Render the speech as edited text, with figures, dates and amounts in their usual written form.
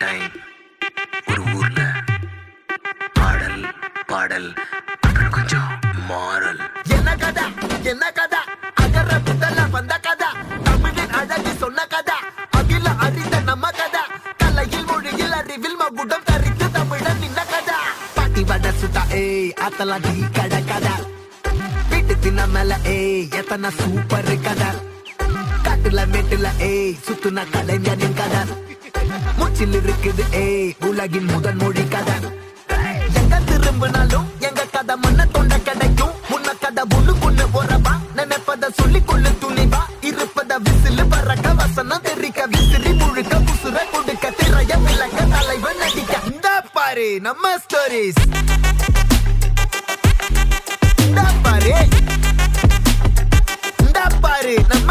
Time ஒரு ஊர்ல பாடல் பாடல் அப்புறம் கொஞ்சம் மாறல். என்ன கதை என்ன கதை அகர முதல்ல வந்த கதை தமிழின் அழகு சொன்ன கதை அகில அறிந்த நம்ம கதை கலையில் மொழியில் அறிவில் மகுடம் தரித்து தமிழன் நின்ன கதை பாட்டி வட சுட்டா ஏய் அத்தலாம் டீ கடை கதை வீட்டு தின்ன மேல ஏய் எத்தனை சூப்பர் கதை காட்டுல மேட்டுல ஏய் சுத்துன கலைஞனின் கதை மூச்சில் இருக்குது ஏய் உலகின் முதல் மொழி கதை எங்க திரும்பினாலும் எங்க கதை மண்ண தொண்ட கிடைக்கும் முன்ன கதை ஒண்ணு போறவா நினைப்பத சொல்லி கொள்ளு துணிவா இருப்பத விசிலு பறக்க வசனம் தெரிக்க விசிறி முழுக்க புசுர கொடுக்க திரைய விளக்க தலைவன் நடிக்க இந்த பாரு நம்ம ஸ்டோரிஸ் இந்த பாரு நம்ம